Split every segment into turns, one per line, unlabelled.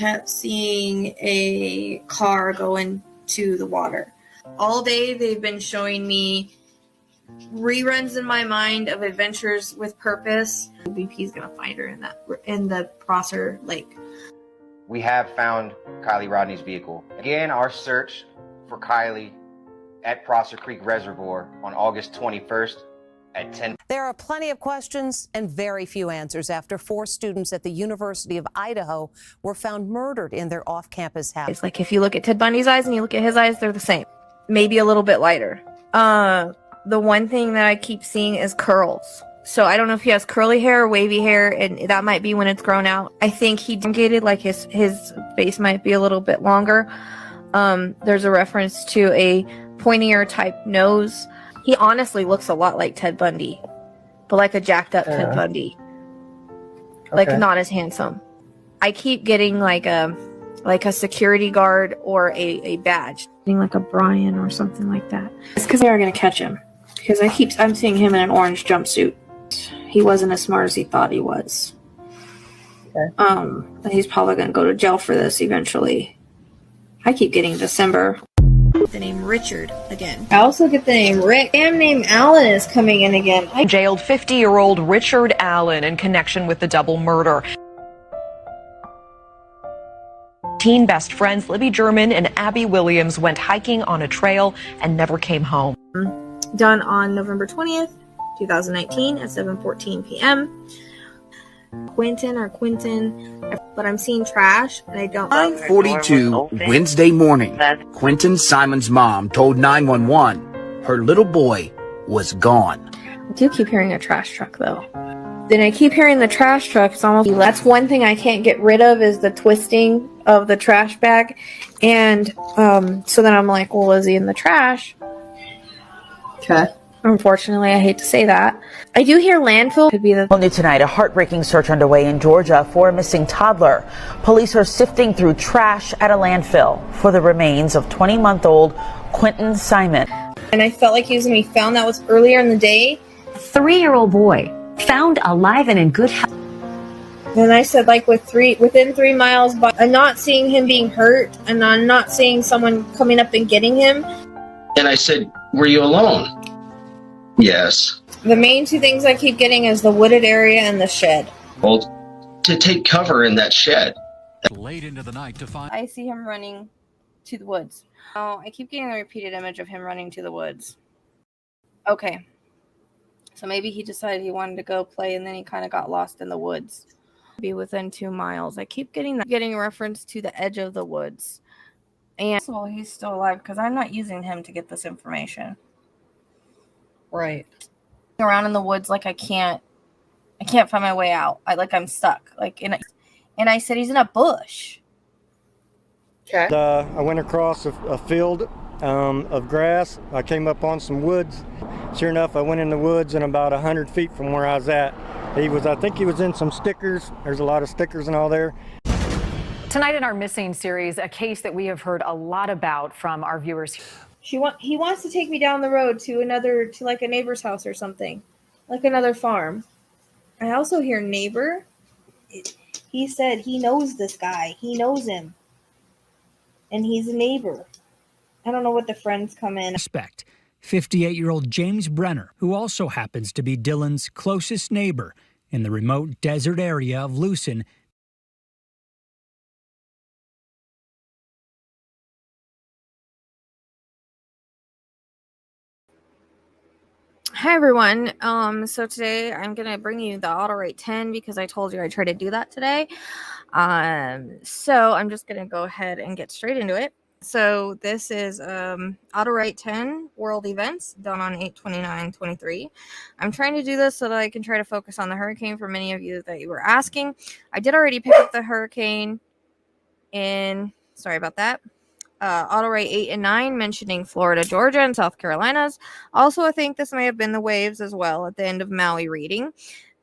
kept seeing a car go into the water. All day they've been showing me reruns in my mind of Adventures with Purpose. VP's gonna find her in the Prosser Lake.
We have found Kylie Rodney's vehicle. Again, our search for Kylie at Prosser Creek Reservoir on August 21st at 10.
There are plenty of questions and very few answers after 4 students at the University of Idaho were found murdered in their off-campus house.
It's like if you look at Ted Bundy's eyes and you look at his eyes, they're the same. Maybe a little bit lighter. The one thing that I keep seeing is curls. So I don't know if he has curly hair or wavy hair, and that might be when it's grown out. I think he elongated, like his face might be a little bit longer. There's a reference to a pointier type nose. He honestly looks a lot like Ted Bundy, but like a jacked up Ted Bundy. Like not as handsome. I keep getting like a security guard or a badge. Like a Brian or something like that. It's because they are going to catch him. Because I'm seeing him in an orange jumpsuit. He wasn't as smart as he thought he was. Okay. He's probably going to go to jail for this eventually. I keep getting December.
The name Richard again.
I also get the name Rick. Damn name Allen is coming in again.
Jailed 50-year-old Richard Allen in connection with the double murder. Teen best friends Libby German and Abby Williams went hiking on a trail and never came home.
Done on November 20th, 2019 at 7:14 p.m. Quentin, but I'm seeing trash and I don't.
9:42 Wednesday morning. Quentin Simon's mom told 911 her little boy was gone.
I do keep hearing a trash truck though. Then I keep hearing the trash truck. It's almost, that's one thing I can't get rid of is the twisting of the trash bag. And so then I'm like, well, is he in the trash? Okay. Unfortunately, I hate to say that. I do hear landfill could be the...
Well, new tonight, a heartbreaking search underway in Georgia for a missing toddler. Police are sifting through trash at a landfill for the remains of 20-month-old Quentin Simon.
And I felt like he was going to be found. That was earlier in the day.
3-year-old boy found alive and in good health.
And I said, like, within 3 miles, but I'm not seeing him being hurt, and I'm not seeing someone coming up and getting him.
And I said, were you alone? Yes.
The main 2 things I keep getting is the wooded area and the shed.
Well, to take cover in that shed.
Late into the night to find.
I see him running to the woods. Oh, I keep getting the repeated image of him running to the woods. Okay. So maybe he decided he wanted to go play and then he kind of got lost in the woods. Be within 2 miles. I keep getting a reference to the edge of the woods. And so he's still alive because I'm not using him to get this information.
Right.
Around in the woods like I can't find my way out. I'm stuck. And I said he's in a bush.
Okay. I went across a field of grass. I came up on some woods. Sure enough, I went in the woods and about 100 feet from where I was at. I think he was in some stickers. There's a lot of stickers and all there.
Tonight in our Missing series, a case that we have heard a lot about from our viewers.
He wants to take me down the road to like a neighbor's house or something, like another farm. I also hear neighbor. He said he knows this guy. He knows him. And he's a neighbor. I don't know what the friends come in.
Suspect, 58-year-old James Brenner, who also happens to be Dylan's closest neighbor in the remote desert area of Lucin.
Hi everyone. So today I'm gonna bring you the Autowrites because I told you I tried to do that today. So I'm just gonna go ahead and get straight into it. So this is Autowrites world events done on 8/29/23. I'm trying to do this so that I can try to focus on the hurricane for many of you that you were asking. I did already pick up the hurricane sorry about that. Autowrites 8 and 9 mentioning Florida, Georgia, and South Carolinas. Also, I think this may have been the waves as well at the end of Maui reading.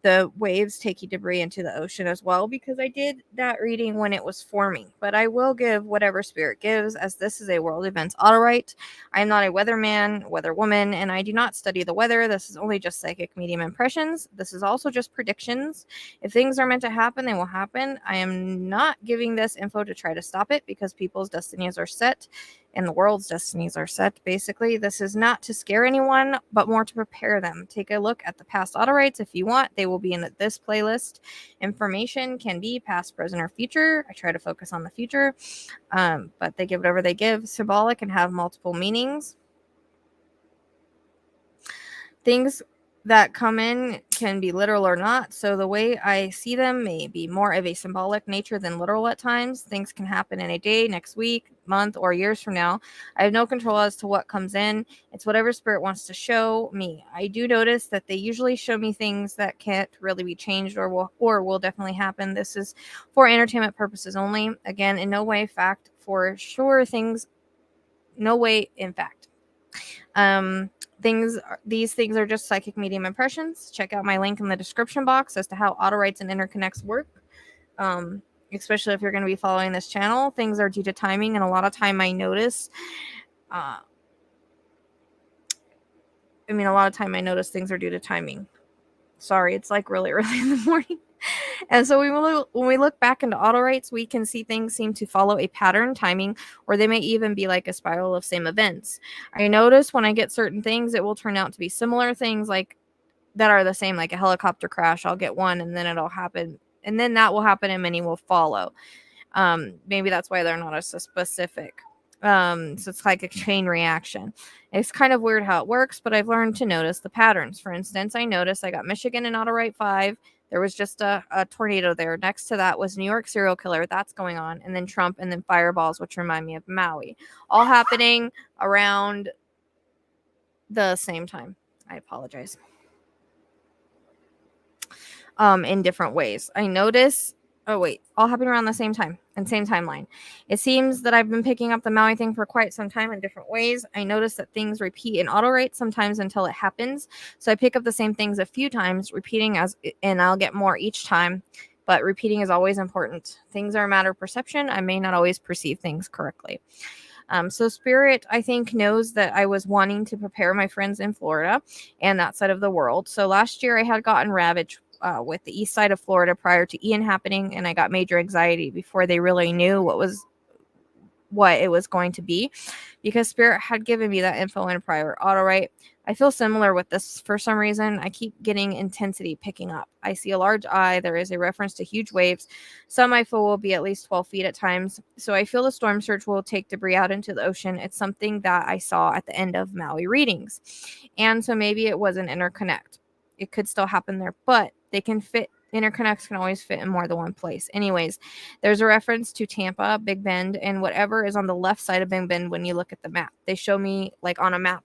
the waves taking debris into the ocean as well, because I did that reading when it was forming. But I will give whatever spirit gives, as this is a world events Autowrite. I am not a weatherman, weatherwoman, and I do not study the weather. This is only just psychic medium impressions. This is also just predictions. If things are meant to happen, they will happen. I am not giving this info to try to stop it, because people's destinies are set and the world's destinies are set. Basically, this is not to scare anyone, but more to prepare them. Take a look at the past Autowrites if you want. They will be in this playlist. Information can be past, present, or future. I try to focus on the future, but they give whatever they give. Symbolic and have multiple meanings. Things that come in can be literal or not, so the way I see them may be more of a symbolic nature than literal at times. Things can happen in a day, next week, month, or years from now. I have no control as to what comes in. It's whatever spirit wants to show me. I do notice that they usually show me things that can't really be changed or will definitely happen. This is for entertainment purposes only. Again, in no way fact. For sure, no way in fact. These things are just psychic medium impressions. Check out my link in the description box as to how Autowrites and interconnects work. Especially if you're going to be following this channel, things are due to timing, and a lot of time I notice things are due to timing. Sorry, it's like really early in the morning. And so when we look back into Autowrites, we can see things seem to follow a pattern, timing, or they may even be like a spiral of same events. I notice when I get certain things, it will turn out to be similar things like that are the same, like a helicopter crash. I'll get one and then it'll happen, and then that will happen and many will follow. Maybe that's why they're not as specific. So it's like a chain reaction. It's kind of weird how it works, but I've learned to notice the patterns. For instance, I noticed I got Michigan in Autowrite 5. There was just a tornado there. Next to that was New York serial killer. That's going on. And then Trump, and then fireballs, which remind me of Maui. All happening around the same time. I apologize. In different ways. I notice... all happening around the same time and same timeline. It seems that I've been picking up the Maui thing for quite some time in different ways. I notice that things repeat in Autowrite sometimes until it happens. So I pick up the same things a few times, and I'll get more each time. But repeating is always important. Things are a matter of perception. I may not always perceive things correctly. So Spirit, I think, knows that I was wanting to prepare my friends in Florida and that side of the world. So last year I had gotten ravaged with the east side of Florida prior to Ian happening, and I got major anxiety before they really knew what it was going to be, because Spirit had given me that info in a prior Autowrite. I feel similar with this for some reason. I keep getting intensity picking up. I see a large eye. There is a reference to huge waves. Some I feel will be at least 12 feet at times. So I feel the storm surge will take debris out into the ocean. It's something that I saw at the end of Maui readings. And so maybe it was an interconnect. It could still happen there, but they can fit. Interconnects can always fit in more than one place. Anyways, there's a reference to Tampa, Big Bend, and whatever is on the left side of Big Bend when you look at the map. They show me like on a map,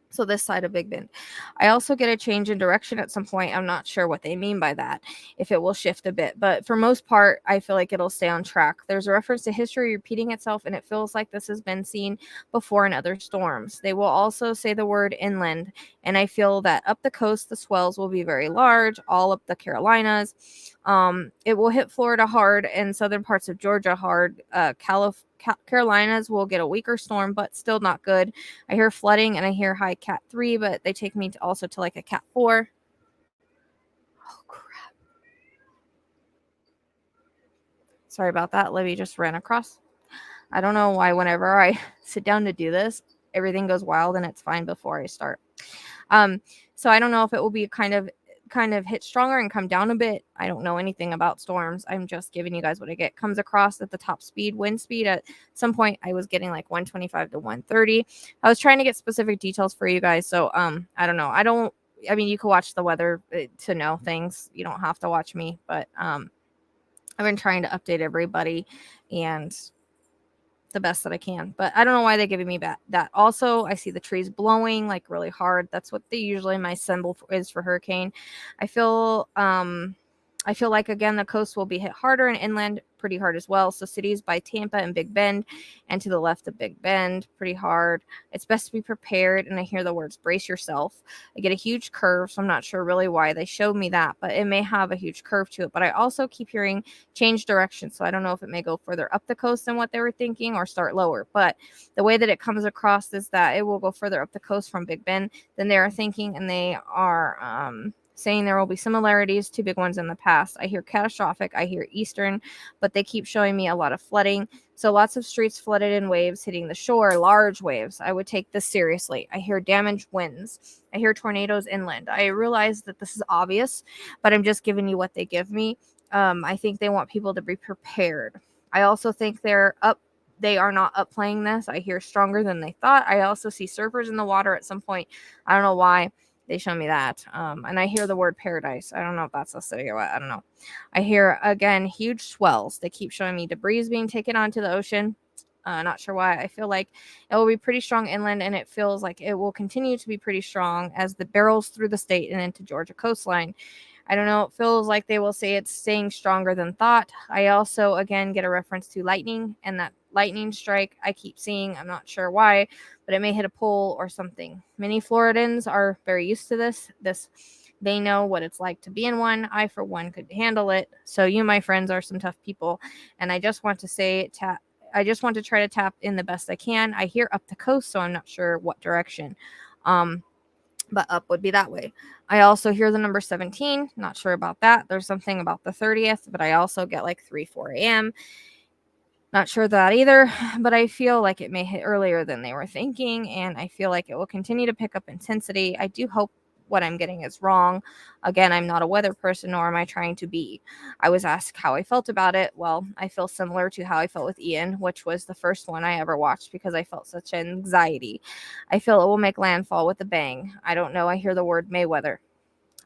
so this side of Big Bend. I also get a change in direction at some point. I'm not sure what they mean by that, if it will shift a bit. But for most part, I feel like it'll stay on track. There's a reference to history repeating itself, and it feels like this has been seen before in other storms. They will also say the word inland, and I feel that up the coast, the swells will be very large, all up the Carolinas. It will hit Florida hard and southern parts of Georgia hard. Carolinas will get a weaker storm, but still not good. I hear flooding and I hear high Cat 3, but they take me to like a Cat 4. Oh, crap. Sorry about that. Libby just ran across. I don't know why whenever I sit down to do this, everything goes wild and it's fine before I start. So I don't know if it will be kind of hit stronger and come down a bit. I don't know anything about storms. I'm just giving you guys what I get. Comes across at the top speed, wind speed. At some point I was getting like 125 to 130. I was trying to get specific details for you guys. So I don't know. I mean, you can watch the weather to know things. You don't have to watch me, but I've been trying to update everybody and the best that I can, but I don't know why they're giving me that. Also, I see the trees blowing like really hard. That's what my symbol is for hurricane. I feel like again the coast will be hit harder and inland pretty hard as well. So cities by Tampa and Big Bend and to the left of Big Bend, pretty hard. It's best to be prepared. And I hear the words brace yourself. I get a huge curve, so I'm not sure really why they showed me that, but it may have a huge curve to it. But I also keep hearing change direction. So I don't know if it may go further up the coast than what they were thinking or start lower. But the way that it comes across is that it will go further up the coast from Big Bend than they are thinking. And they are saying there will be similarities to big ones in the past. I hear catastrophic, I hear eastern, but they keep showing me a lot of flooding. So lots of streets flooded in waves hitting the shore, large waves. I would take this seriously. I hear damaged winds. I hear tornadoes inland. I realize that this is obvious, but I'm just giving you what they give me. I think they want people to be prepared. I also think they are not upplaying this. I hear stronger than they thought. I also see surfers in the water at some point. I don't know why. They show me that. And I hear the word paradise. I don't know if that's a city or what. I don't know. I hear, again, huge swells. They keep showing me debris being taken onto the ocean. Not sure why. I feel like it will be pretty strong inland, and it feels like it will continue to be pretty strong as the barrels through the state and into Georgia coastline. I don't know. It feels like they will say it's staying stronger than thought. I also, again, get a reference to lightning, and that lightning strike I keep seeing. I'm not sure why, but it may hit a pole or something. Many Floridans are very used to this. They know what it's like to be in one. I, for one, could handle it. So you, my friends, are some tough people, and I just want to say I just want to try to tap in the best I can. I hear up the coast, so I'm not sure what direction. But up would be that way. I also hear the number 17. Not sure about that. There's something about the 30th, but I also get like 4 a.m. Not sure that either, but I feel like it may hit earlier than they were thinking, and I feel like it will continue to pick up intensity. I do hope what I'm getting is wrong. Again, I'm not a weather person, nor am I trying to be. I was asked how I felt about it. Well, I feel similar to how I felt with Ian, which was the first one I ever watched because I felt such anxiety. I feel it will make landfall with a bang. I don't know. I hear the word Mayweather.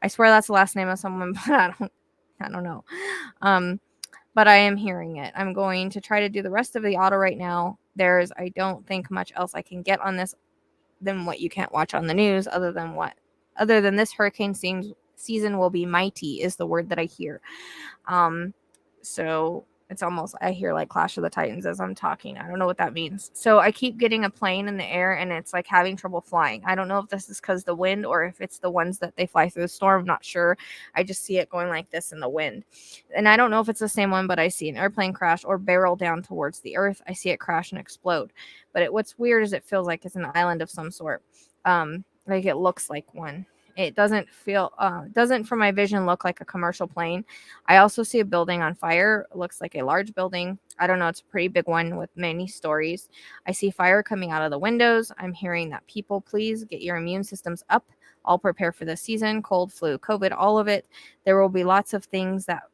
I swear that's the last name of someone, but I don't know. But I am hearing it. I'm going to try to do the rest of the auto right now. I don't think much else I can get on this than what you can't watch on the news, other than this hurricane season will be mighty is the word that I hear. So it's almost, I hear like Clash of the Titans as I'm talking. I don't know what that means. So I keep getting a plane in the air and it's like having trouble flying. I don't know if this is because the wind or if it's the ones that they fly through the storm. I'm not sure. I just see it going like this in the wind. And I don't know if it's the same one, but I see an airplane crash or barrel down towards the earth. I see it crash and explode. But what's weird is it feels like it's an island of some sort. Like it looks like one. It doesn't from my vision look like a commercial plane. I also see a building on fire. It looks like a large building. I don't know. It's a pretty big one with many stories. I see fire coming out of the windows. I'm hearing that people, please get your immune systems up. All prepare for the season, cold, flu, COVID, all of it. There will be lots of things that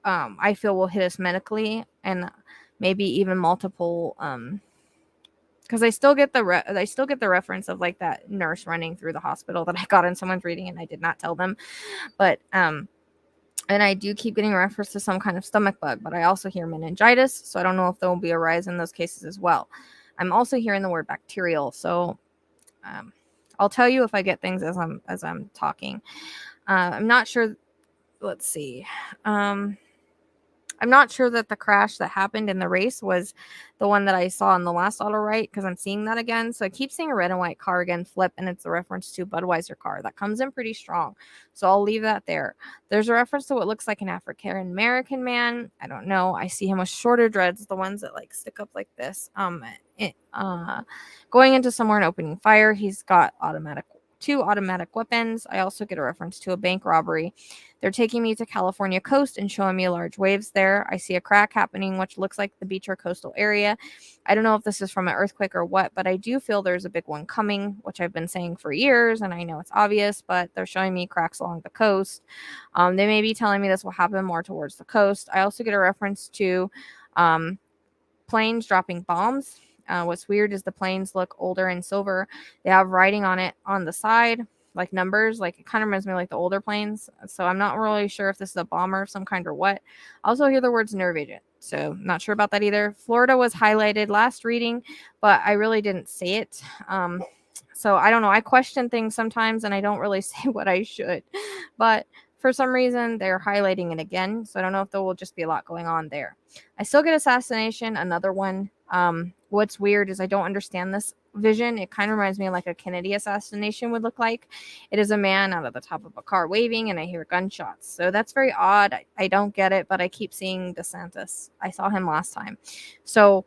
I feel will hit us medically and maybe even multiple because I still get the reference of like that nurse running through the hospital that I got in someone's reading and I did not tell them. But and I do keep getting reference to some kind of stomach bug, but I also hear meningitis, so I don't know if there will be a rise in those cases as well. I'm also hearing the word bacterial, so I'll tell you if I get things as I'm talking. I'm not sure. Let's see. I'm not sure that the crash that happened in the race was the one that I saw in the last auto write because I'm seeing that again. So I keep seeing a red and white car again flip, and it's a reference to Budweiser car that comes in pretty strong. So I'll leave that there. There's a reference to what looks like an African American man. I don't know. I see him with shorter dreads, the ones that like stick up like this. Going into somewhere and opening fire. He's got two automatic weapons. I also get a reference to a bank robbery. They're taking me to California coast and showing me large waves there. I see a crack happening, which looks like the beach or coastal area. I don't know if this is from an earthquake or what, but I do feel there's a big one coming, which I've been saying for years, and I know it's obvious, but they're showing me cracks along the coast. They may be telling me this will happen more towards the coast. I also get a reference to planes dropping bombs. What's weird is the planes look older and silver. They have writing on it on the side, like numbers. Like it kind of reminds me of like the older planes. So I'm not really sure if this is a bomber of some kind or what. I also hear the words nerve agent. So not sure about that either. Florida was highlighted last reading, but I really didn't say it. So I don't know. I question things sometimes and I don't really say what I should. But for some reason. They're highlighting it again, so I don't know if there will just be a lot going on there. I still get assassination, another one. What's weird is I don't understand this vision. It kind of reminds me of like a Kennedy assassination would look like. It is a man out of the top of a car waving, and I hear gunshots. So that's very odd. I don't get it, but I keep seeing DeSantis. I saw him last time. So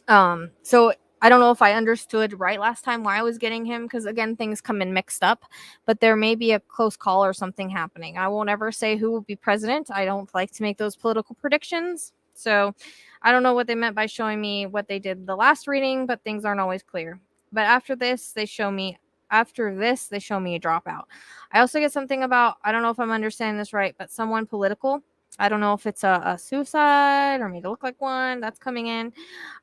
I don't know if I understood right last time why I was getting him, because again, things come in mixed up, but there may be a close call or something happening. I won't ever say who will be president. I don't like to make those political predictions. So I don't know what they meant by showing me what they did the last reading, but things aren't always clear. But after this, they show me a dropout. I also get something about, I don't know if I'm understanding this right, but someone political. I don't know if it's a suicide or made to look like one. That's coming in.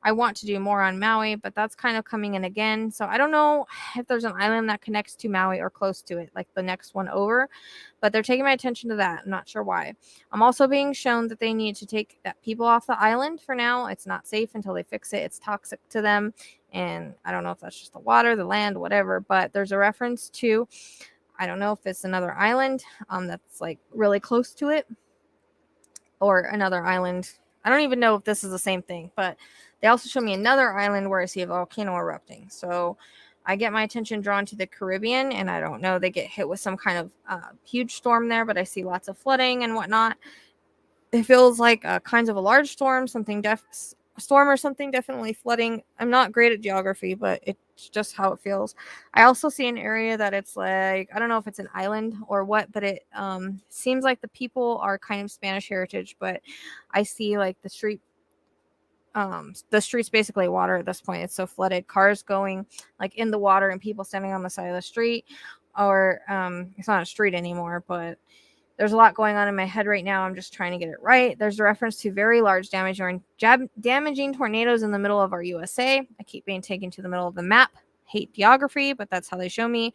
I want to do more on Maui, but that's kind of coming in again. So I don't know if there's an island that connects to Maui or close to it, like the next one over. But they're taking my attention to that. I'm not sure why. I'm also being shown that they need to take that people off the island for now. It's not safe until they fix it. It's toxic to them. And I don't know if that's just the water, the land, whatever. But there's a reference to, I don't know if it's another island that's like really close to it, or another island. I don't even know if this is the same thing, but they also show me another island where I see a volcano erupting. So I get my attention drawn to the Caribbean, and I don't know, they get hit with some kind of huge storm there, but I see lots of flooding and whatnot. It feels like kinds of a large storm, storm or something, definitely flooding. I'm not great at geography, but it's just how it feels. I also see an area that it's like, I don't know if it's an island or what, but it seems like the people are kind of Spanish heritage, but I see like the street's basically water at this point. It's so flooded, cars going like in the water and people standing on the side of the street, or it's not a street anymore, but there's a lot going on in my head right now. I'm just trying to get it right. There's a reference to very large damaging tornadoes in the middle of our USA. I keep being taken to the middle of the map. Hate geography, but that's how they show me.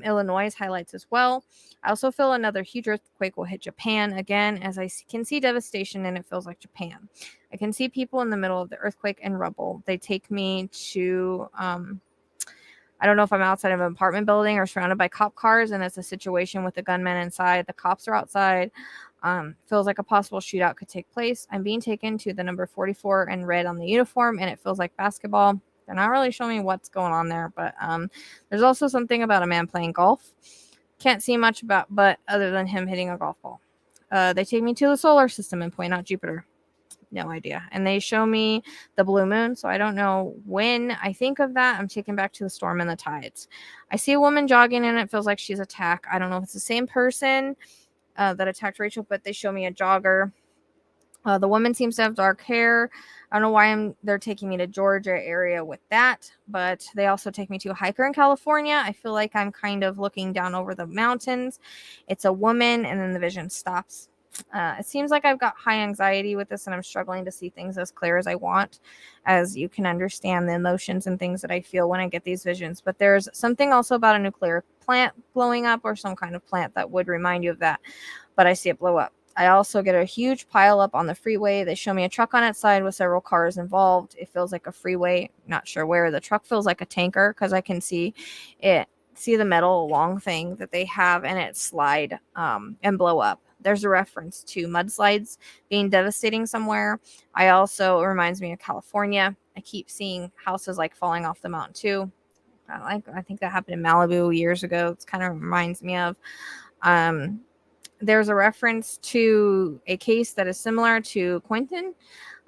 Illinois highlights as well. I also feel another huge earthquake will hit Japan again, as I can see devastation, and it feels like Japan. I can see people in the middle of the earthquake and rubble. They take me to I don't know if I'm outside of an apartment building or surrounded by cop cars, and it's a situation with the gunman inside. The cops are outside. Feels like a possible shootout could take place. I'm being taken to the number 44 in red on the uniform, and it feels like basketball. They're not really showing me what's going on there, but there's also something about a man playing golf. Can't see much but other than him hitting a golf ball. They take me to the solar system and point out Jupiter. No idea. And they show me the blue moon, so I don't know when I think of that. I'm taken back to the storm and the tides. I see a woman jogging, and it feels like she's attacked. I don't know if it's the same person that attacked Rachel, but they show me a jogger. The woman seems to have dark hair. I don't know why they're taking me to Georgia area with that, but they also take me to a hiker in California. I feel like I'm kind of looking down over the mountains. It's a woman, and then the vision stops. It seems like I've got high anxiety with this, and I'm struggling to see things as clear as I want, as you can understand the emotions and things that I feel when I get these visions. But there's something also about a nuclear plant blowing up, or some kind of plant that would remind you of that, but I see it blow up. I also get a huge pile up on the freeway. They show me a truck on its side with several cars involved. It feels like a freeway, not sure where. The truck feels like a tanker, because I can see the metal long thing that they have, and it slide and blow up. There's a reference to mudslides being devastating somewhere. It reminds me of California. I keep seeing houses like falling off the mountain too. I think that happened in Malibu years ago. It kind of reminds me of. There's a reference to a case that is similar to Quentin.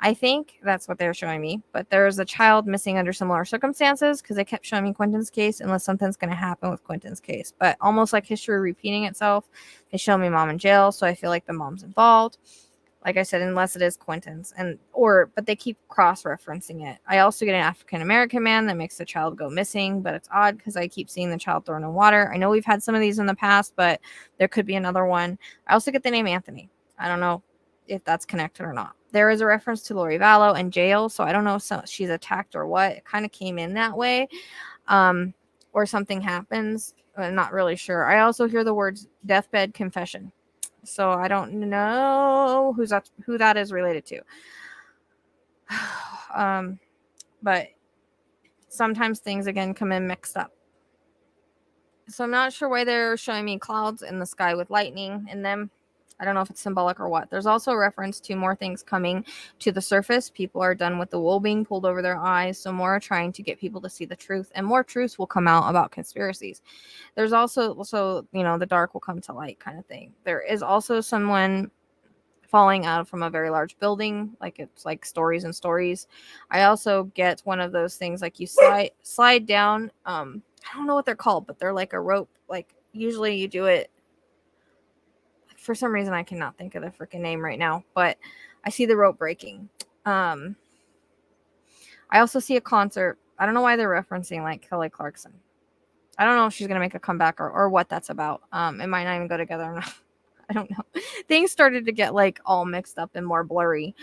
I think that's what they're showing me. But there's a child missing under similar circumstances, because they kept showing me Quentin's case unless something's going to happen with Quentin's case. But almost like history repeating itself, they show me mom in jail, so I feel like the mom's involved. Like I said, unless it is Quentin's. But they keep cross-referencing it. I also get an African-American man that makes the child go missing, but it's odd because I keep seeing the child thrown in water. I know we've had some of these in the past, but there could be another one. I also get the name Anthony. I don't know if that's connected or not. There is a reference to Lori Vallow and jail, so I don't know if she's attacked or what. It kind of came in that way, or something happens. I'm not really sure. I also hear the words deathbed confession, so I don't know who that is related to. But sometimes things again come in mixed up. So I'm not sure why they're showing me clouds in the sky with lightning in them. I don't know if it's symbolic or what. There's also a reference to more things coming to the surface. People are done with the wool being pulled over their eyes, so more are trying to get people to see the truth, and more truths will come out about conspiracies. There's also, so, you know, the dark will come to light kind of thing. There is also someone falling out from a very large building, like it's like stories and stories. I also get one of those things like you slide down. I don't know what they're called, but they're like a rope. Like usually you do it. For some reason, I cannot think of the freaking name right now, but I see the rope breaking. I also see a concert. I don't know why they're referencing like Kelly Clarkson. I don't know if she's gonna make a comeback or what that's about. It might not even go together or not. I don't know. Things started to get like all mixed up and more blurry.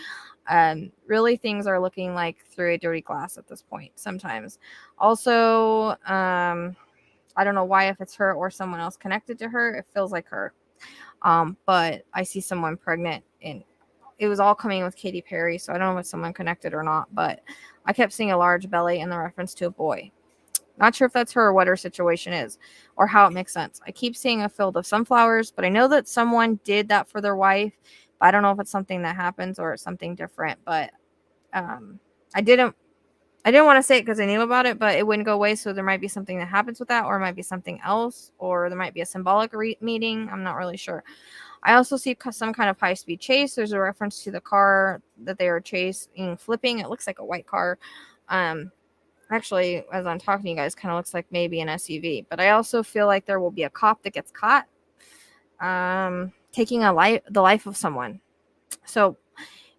Really, things are looking like through a dirty glass at this point sometimes. Also, I don't know why, if it's her or someone else connected to her, it feels like her. But I see someone pregnant, and it was all coming with Katy Perry, so I don't know if it's someone connected or not, but I kept seeing a large belly in the reference to a boy. Not sure if that's her or what her situation is or how it makes sense. I keep seeing a field of sunflowers, but I know that someone did that for their wife, but I don't know if it's something that happens or it's something different. But I didn't want to say it because I knew about it, but it wouldn't go away. So there might be something that happens with that, or it might be something else, or there might be a symbolic meaning. I'm not really sure. I also see some kind of high-speed chase. There's a reference to the car that they were chasing, flipping. It looks like a white car. Actually, as I'm talking to you guys, kind of looks like maybe an SUV. But I also feel like there will be a cop that gets caught taking the life of someone. So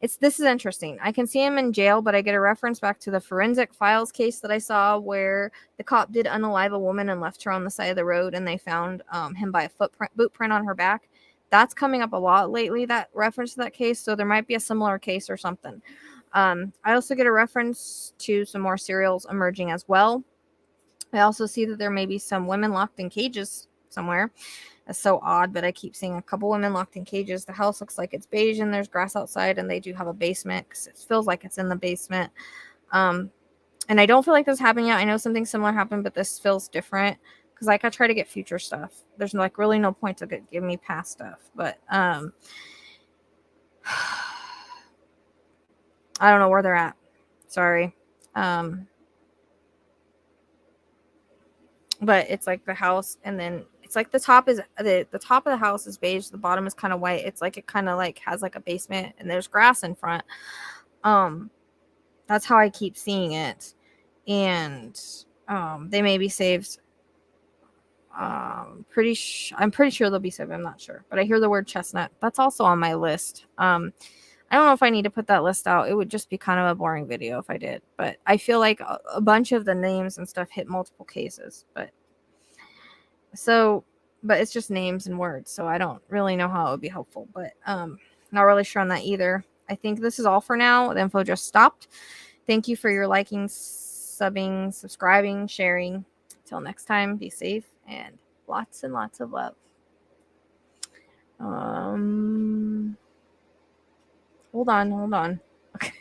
this is interesting. I can see him in jail, but I get a reference back to the forensic files case that I saw where the cop did unalive a woman and left her on the side of the road, and they found him by a boot print on her back. That's coming up a lot lately, that reference to that case, so there might be a similar case or something. I also get a reference to some more serials emerging as well. I also see that there may be some women locked in cages somewhere. That's so odd, but I keep seeing a couple women locked in cages. The house looks like it's beige and there's grass outside, and they do have a basement because it feels like it's in the basement. And I don't feel like this happened yet. I know something similar happened, but this feels different because like I try to get future stuff. There's like really no point to give me past stuff, but I don't know where they're at. Sorry. But it's like the house, and then it's like the top of the house is beige, the bottom is kind of white. It's like it kind of like has like a basement, and there's grass in front. That's how I keep seeing it. And they may be saved. I'm pretty sure they'll be saved. I'm not sure, but I hear the word chestnut. That's also on my list. I don't know if I need to put that list out. It would just be kind of a boring video if I did. But I feel like a bunch of the names and stuff hit multiple cases. But it's just names and words. So I don't really know how it would be helpful. But not really sure on that either. I think this is all for now. The info just stopped. Thank you for your liking, subbing, subscribing, sharing. Till next time, be safe and lots and lots of love. Hold on. Okay.